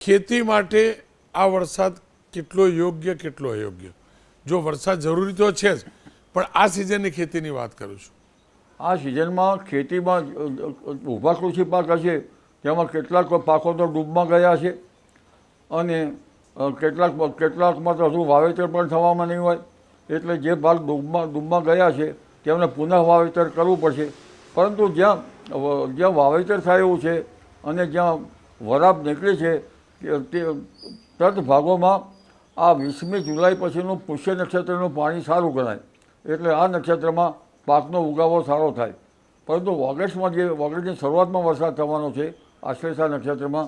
ખેતી માટે આ વરસાદ કેટલો યોગ્ય કેટલો અયોગ્ય? જો વરસાદ જરૂરી તો છે જ, પણ આ સિઝનની ખેતીની વાત કરું છું. આ સિઝનમાં ખેતીમાં ઊભા કૃષિ પાક હશે તેમાં કેટલાક પાકો તો ડૂબમાં ગયા છે અને કેટલાકમાં તો હજુ વાવેતર પણ થવામાં નહીં હોય. એટલે જે ભાગ ડૂબમાં ગયા છે તેમને પુનઃ વાવેતર કરવું પડશે. પરંતુ જ્યાં વાવેતર થાય એવું છે અને જ્યાં વરાપ નીકળે છે તે ભાગોમાં આ 20મી જુલાઈ પછીનું પુષ્ય નક્ષત્રનું પાણી સારું ગણાય. એટલે આ નક્ષત્રમાં પાકનો ઉગાવો સારો થાય. પરંતુ ઓગસ્ટની શરૂઆતમાં વરસાદ થવાનો છે આશ્લેષા નક્ષત્રમાં.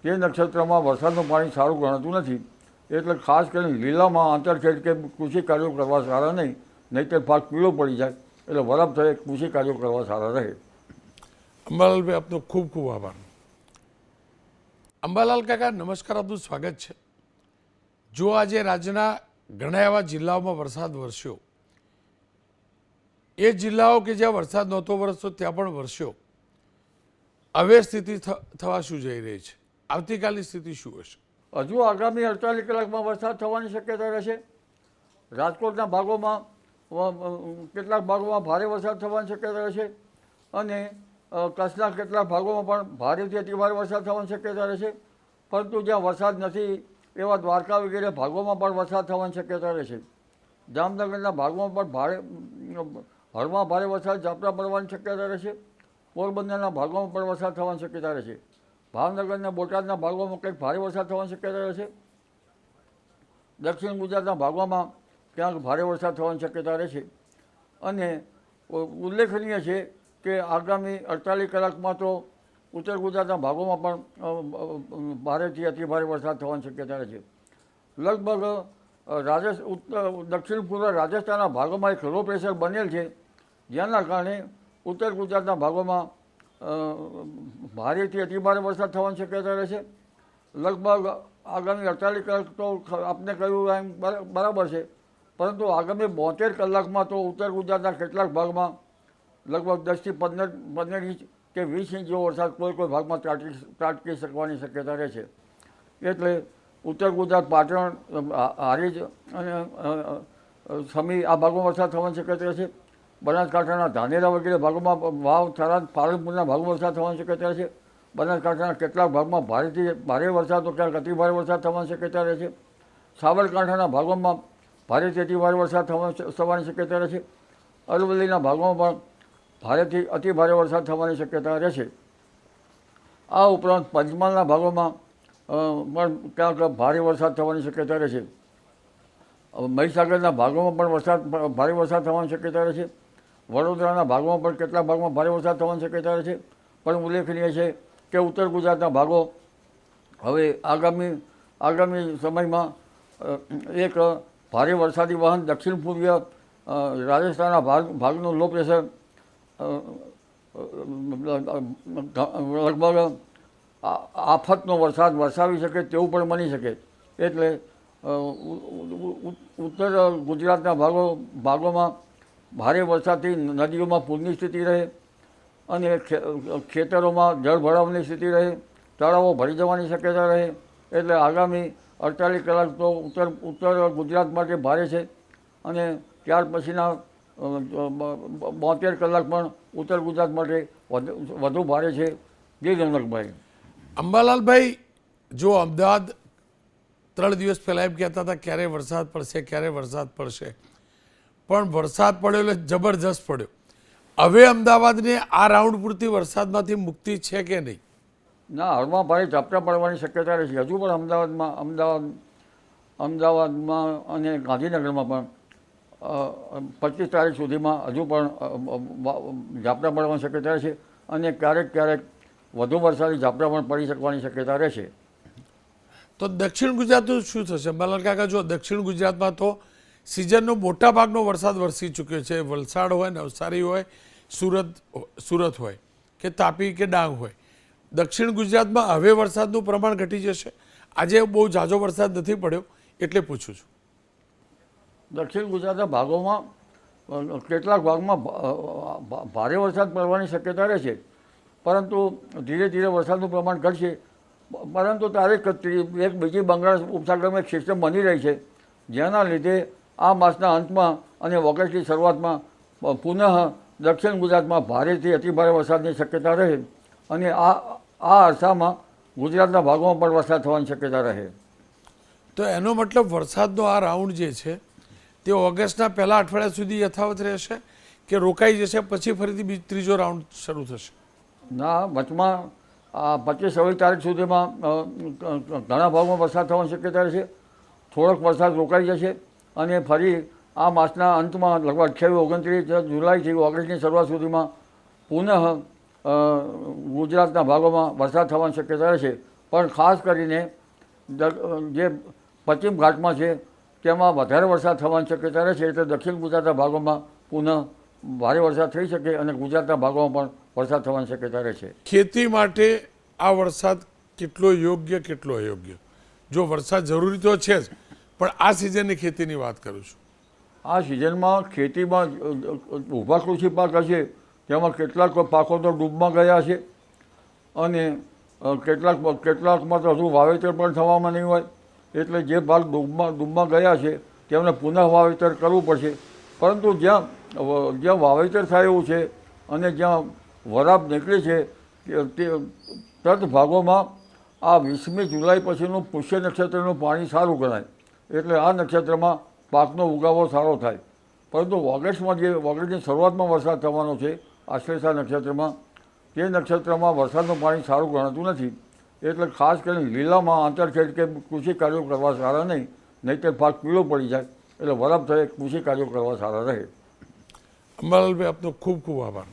તે નક્ષત્રમાં વરસાદનું પાણી સારું ગણાતું નથી. એટલે ખાસ કરીને લીલામાં આંતરખેડ કે કૃષિ કાર્યો કરવા સારા નહીં, નહીંતર પાક પીળો પડી જાય. એટલે વરાપ થયે કૃષિ કાર્યો કરવા સારા રહે. અંબાલાલભાઈ, આપનો ખૂબ ખૂબ આભાર. અંબાલાલ કાકા, નમસ્કાર, આપનું સ્વાગત છે. જો આજે રાજ્યના ઘણા એવા જિલ્લાઓમાં વરસાદ વરસ્યો, એ જિલ્લાઓ કે જ્યાં વરસાદ નહોતો વરસતો ત્યાં પણ વરસ્યો, હવે સ્થિતિ થવા શું જઈ રહી છે? આવતીકાલની સ્થિતિ શું હશે? હજુ આગામી 48 કલાકમાં વરસાદ થવાની શક્યતા રહેશે. રાજકોટના ભાગોમાં કેટલાક ભાગોમાં ભારે વરસાદ થવાની શક્યતા રહેશે અને કચ્છના કેટલાક ભાગોમાં પણ ભારેથી અતિભારે વરસાદ થવાની શક્યતા રહેશે. પરંતુ જ્યાં વરસાદ નથી એવા દ્વારકા વગેરે ભાગોમાં પણ વરસાદ થવાની શક્યતા રહેશે. જામનગરના ભાગોમાં પણ હળવા ભારે વરસાદ ઝાપટા પડવાની શક્યતા રહેશે. પોરબંદરના ભાગોમાં પણ વરસાદ થવાની શક્યતા રહેશે. ભાવનગરના બોટાદના ભાગોમાં કંઈક ભારે વરસાદ થવાની શક્યતા રહેશે. દક્ષિણ ગુજરાતના ભાગોમાં ક્યાંક ભારે વરસાદ થવાની શક્યતા રહેશે. અને ઉલ્લેખનીય છે કે આગામી 48 કલાકમાં તો ઉત્તર ગુજરાતના ભાગોમાં પણ ભારેથી અતિભારે વરસાદ થવાની શક્યતા રહેશે. લગભગ દક્ષિણ પૂર્વ રાજસ્થાનના ભાગોમાં એક લો પ્રેશર બનેલ છે, જેના કારણે ઉત્તર ગુજરાતના ભાગોમાં ભારેથી અતિભારે વરસાદ થવાની શક્યતા રહેશે. લગભગ આગામી 48 કલાક તો આપને કહ્યું એમ બરાબર છે, પરંતુ આગામી 72 કલાકમાં તો ઉત્તર ગુજરાતના કેટલાક ભાગમાં લગભગ 10થી 15 ઇંચ કે 20 ઇંચ જેવો વરસાદ કોઈ ભાગમાં ત્રાટકી શકવાની શક્યતા રહેશે. એટલે ઉત્તર ગુજરાત, પાટણ, હારીજ અને સમી આ ભાગોમાં વરસાદ થવાની શક્યતા રહેશે. બનાસકાંઠાના ધાનેરા વગેરે ભાગોમાં, વાવ, થરાદ, પાલનપુરના ભાગોમાં વરસાદ થવાની શક્યતા રહેશે. બનાસકાંઠાના કેટલાક ભાગમાં ભારેથી ભારે વરસાદ તો ક્યાંક અતિભારે વરસાદ થવાની શક્યતા રહેશે. સાબરકાંઠાના ભાગોમાં ભારેથી અતિભારે વરસાદ થવાની શક્યતા રહેશે. અરવલ્લીના ભાગોમાં પણ ભારેથી અતિભારે વરસાદ થવાની શક્યતા રહેશે. આ ઉપરાંત પંચમહાલના ભાગોમાં પણ ક્યાંક ભારે વરસાદ થવાની શક્યતા રહેશે. મહીસાગરના ભાગોમાં પણ ભારે વરસાદ થવાની શક્યતા રહેશે. વડોદરાના ભાગોમાં પણ કેટલાક ભાગમાં ભારે વરસાદ થવાની શક્યતા રહેશે. પણ ઉલ્લેખનીય છે કે ઉત્તર ગુજરાતના ભાગો હવે આગામી સમયમાં એક ભારે વરસાદી વાહન દક્ષિણ પૂર્વીય રાજસ્થાનના ભાગનું લો પ્રેશર લગભગ આફતનો વરસાદ વરસાવી શકે તેવું પણ બની શકે. એટલે ઉત્તર ગુજરાતના ભાગોમાં ભારે વરસાદથી નદીઓમાં પૂરની સ્થિતિ રહે અને ખેતરોમાં જળ ભરાવાની સ્થિતિ રહે, તળાવો ભરી જવાની શક્યતા રહે. એટલે આગામી 48 કલાક તો ઉત્તર ગુજરાત માટે ભારે છે અને ત્યાર પછીના 72 કલાક પણ ઉત્તર ગુજરાત માટે વધુ ભારે છે. જી રમણકભાઈ. અંબાલાલભાઈ, જો અમદાવાદ 3 દિવસ પહેલાં એમ કહેતા હતા ક્યારે વરસાદ પડશે, ક્યારે વરસાદ પડશે, પણ વરસાદ પડ્યો એટલે જબરજસ્ત પડ્યો. હવે અમદાવાદને આ રાઉન્ડ પૂરતી વરસાદમાંથી મુક્તિ છે કે નહીં? ના, હળવા ભારે ઝાપટા પડવાની શક્યતા રહેશે. હજુ પણ અમદાવાદમાં અને ગાંધીનગરમાં પણ 25 તારીખ સુધીમાં હજુ પણ ઝાપટા પડવાની શક્યતા રહેશે અને ક્યારેક વધુ વરસાદી ઝાપટા પણ પડી શકવાની શક્યતા રહેશે. તો દક્ષિણ ગુજરાતનું શું થશે અંબાલાલ કાકા? જો દક્ષિણ ગુજરાતમાં તો સિઝનનો મોટા ભાગનો વરસાદ વરસી ચૂક્યો છે. વલસાડ હોય, નવસારી હોય, સુરત હોય કે તાપી કે ડાંગ હોય, દક્ષિણ ગુજરાતમાં હવે વરસાદનું પ્રમાણ ઘટી જશે. આજે બહુ ઝાઝો વરસાદ નથી પડ્યો એટલે પૂછું છું. દક્ષિણ ગુજરાતના ભાગોમાં કેટલાક ભાગમાં ભારે વરસાદ પડવાની શક્યતા રહેશે, પરંતુ ધીરે ધીરે વરસાદનું પ્રમાણ ઘટશે. પરંતુ તારીખ એક બીજી બંગાળ ઉપસાગરમાં એક સિસ્ટમ બની રહી છે, જેના લીધે આ માસના અંતમાં અને ઓગસ્ટની શરૂઆતમાં પુનઃ દક્ષિણ ગુજરાતમાં ભારેથી અતિભારે વરસાદની શક્યતા રહે અને આ અરસામાં ગુજરાતના ભાગોમાં પણ વરસાદ થવાની શક્યતા રહે. તો એનો મતલબ વરસાદનો આ રાઉન્ડ જે છે તે ઓગસ્ટના પહેલા અઠવાડિયા સુધી યથાવત રહેશે કે રોકાઈ જશે, પછી ફરીથી ત્રીજો રાઉન્ડ શરૂ થશે? ના, વચમાં 25-26 તારીખ સુધીમાં ઘણા ભાગમાં વરસાદ થવાની શક્યતા રહેશે. થોડોક વરસાદ રોકાઈ જશે અને ફરી આ માસના અંતમાં લગભગ 28-29 જુલાઈથી ઓગસ્ટની શરૂઆત સુધીમાં પુનઃ ગુજરાતના ભાગોમાં વરસાદ થવાની શક્યતા રહેશે. પણ ખાસ કરીને જે પશ્ચિમ ઘાટમાં છે તેમાં વધારે વરસાદ થવાની શક્યતા રહેશે, એટલે દક્ષિણ ગુજરાતના ભાગોમાં પુનઃ ભારે વરસાદ થઈ શકે અને ગુજરાતના ભાગોમાં પણ વરસાદ થવાની શક્યતા રહેશે. ખેતી માટે આ વરસાદ કેટલો યોગ્ય કેટલો અયોગ્ય? જો વરસાદ જરૂરી તો છે જ, પણ આ સિઝનની ખેતીની વાત કરું છું. આ સિઝનમાં ખેતીમાં ઊભા કૃષિ પાક હશે તેમાં કેટલાક પાકો તો ડૂબમાં ગયા છે અને કેટલાકમાં તો હજુ વાવેતર પણ થવામાં નહીં હોય, એટલે જે ભાગ ડૂબમાં ગયા છે તેમને પુનઃ વાવેતર કરવું પડશે. પરંતુ જ્યાં વાવેતર થાય એવું છે અને જ્યાં વરાપ નીકળે છે તે ભાગોમાં આ 20મી જુલાઈ પછીનું પુષ્ય નક્ષત્રનું પાણી સારું ગણાય, એટલે આ નક્ષત્રમાં પાકનો ઉગાવો સારો થાય. પરંતુ ઓગસ્ટની શરૂઆતમાં વરસાદ થવાનો છે આશ્લેષા નક્ષત્રમાં, તે નક્ષત્રમાં વરસાદનું પાણી સારું ગણાતું નથી, એટલે ખાસ કરીને લીલામાં આંતરખેડ કે કૃષિ કાર્યો કરવા સારા નહીં, નહીંતર પાક પીળો પડી જાય, એટલે વરાપ થયે કૃષિ કાર્યો કરવા સારા રહે. અંબાલાલભાઈ, આપનો ખૂબ ખૂબ આભાર.